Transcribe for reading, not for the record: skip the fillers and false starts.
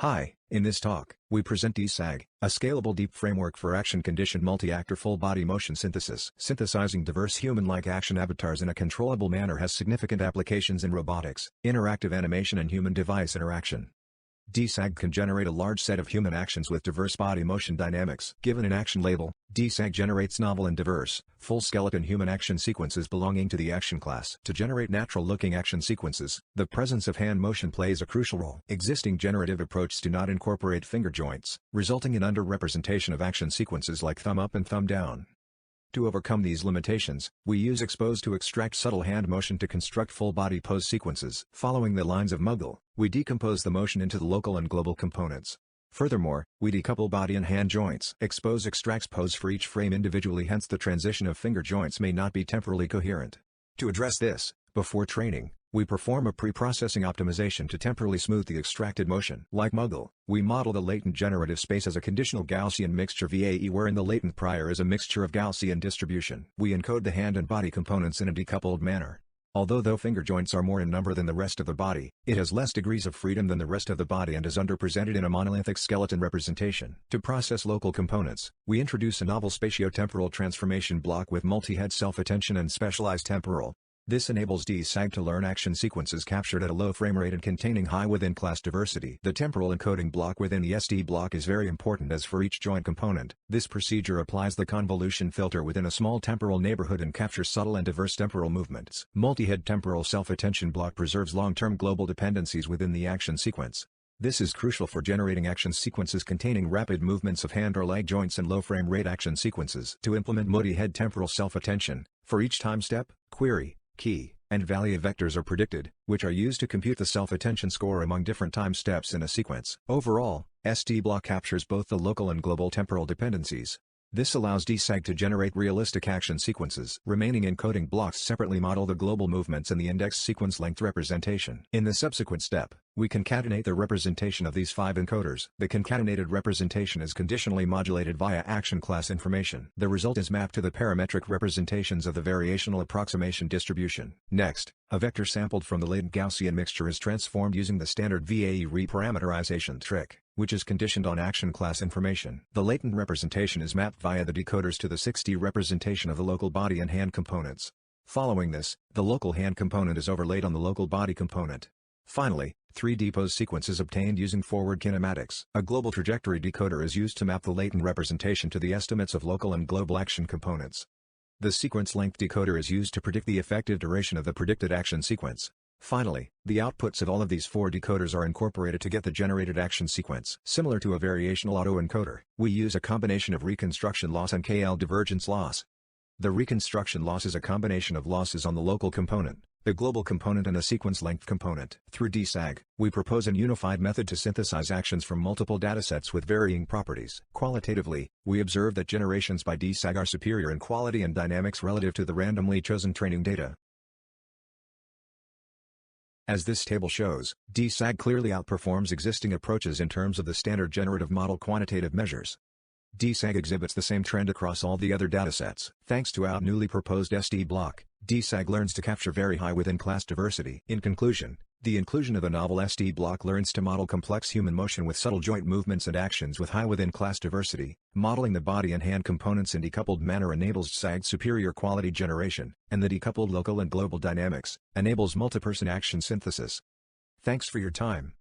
Hi, in this talk, we present DSAG, a scalable deep framework for action-conditioned multi-actor full-body motion synthesis. Synthesizing diverse human-like action avatars in a controllable manner has significant applications in robotics, interactive animation and human-device interaction. DSAG can generate a large set of human actions with diverse body motion dynamics. Given an action label, DSAG generates novel and diverse, full-skeleton human action sequences belonging to the action class. To generate natural-looking action sequences, the presence of hand motion plays a crucial role. Existing generative approaches do not incorporate finger joints, resulting in under-representation of action sequences like thumb up and thumb down. To overcome these limitations, we use expose to extract subtle hand motion to construct full-body pose sequences. Following the lines of Muggle, we decompose the motion into the local and global components. Furthermore, we decouple body and hand joints. Expose extracts pose for each frame individually, hence the transition of finger joints may not be temporally coherent. To address this, before training, we perform a pre-processing optimization to temporally smooth the extracted motion. Like Muggle, we model the latent generative space as a conditional Gaussian mixture VAE, wherein the latent prior is a mixture of Gaussian distribution. We encode the hand and body components in a decoupled manner. Although finger joints are more in number than the rest of the body, it has less degrees of freedom than the rest of the body and is underrepresented in a monolithic skeleton representation. To process local components, we introduce a novel spatiotemporal transformation block with multi-head self-attention and specialized temporal. This enables DSAG to learn action sequences captured at a low frame rate and containing high within-class diversity. The temporal encoding block within the SD block is very important, as for each joint component, this procedure applies the convolution filter within a small temporal neighborhood and captures subtle and diverse temporal movements. Multi-head temporal self-attention block preserves long-term global dependencies within the action sequence. This is crucial for generating action sequences containing rapid movements of hand or leg joints and low frame rate action sequences. To implement multi-head temporal self-attention, for each time step, query, key, and value vectors are predicted, which are used to compute the self-attention score among different time steps in a sequence. Overall, SD block captures both the local and global temporal dependencies. This allows DSAG to generate realistic action sequences. Remaining encoding blocks separately model the global movements and the index sequence length representation. In the subsequent step, we concatenate the representation of these 5 encoders. The concatenated representation is conditionally modulated via action class information. The result is mapped to the parametric representations of the variational approximation distribution. Next, a vector sampled from the latent Gaussian mixture is transformed using the standard VAE reparameterization trick, which is conditioned on action class information. The latent representation is mapped via the decoders to the 6D representation of the local body and hand components. Following this, the local hand component is overlaid on the local body component. Finally, 3D pose sequence is obtained using forward kinematics. A global trajectory decoder is used to map the latent representation to the estimates of local and global action components. The sequence length decoder is used to predict the effective duration of the predicted action sequence. Finally, the outputs of all of these 4 decoders are incorporated to get the generated action sequence. Similar to a variational autoencoder, we use a combination of reconstruction loss and KL divergence loss. The reconstruction loss is a combination of losses on the local component, the global component and a sequence length component. Through DSAG, we propose a unified method to synthesize actions from multiple datasets with varying properties. Qualitatively, we observe that generations by DSAG are superior in quality and dynamics relative to the randomly chosen training data. As this table shows, DSAG clearly outperforms existing approaches in terms of the standard generative model quantitative measures. DSAG exhibits the same trend across all the other datasets. Thanks to our newly proposed SD block, DSAG learns to capture very high within-class diversity. In conclusion, the inclusion of a novel SD block learns to model complex human motion with subtle joint movements and actions with high within-class diversity. Modeling the body and hand components in decoupled manner enables DSAG's superior quality generation, and the decoupled local and global dynamics enables multi-person action synthesis. Thanks for your time.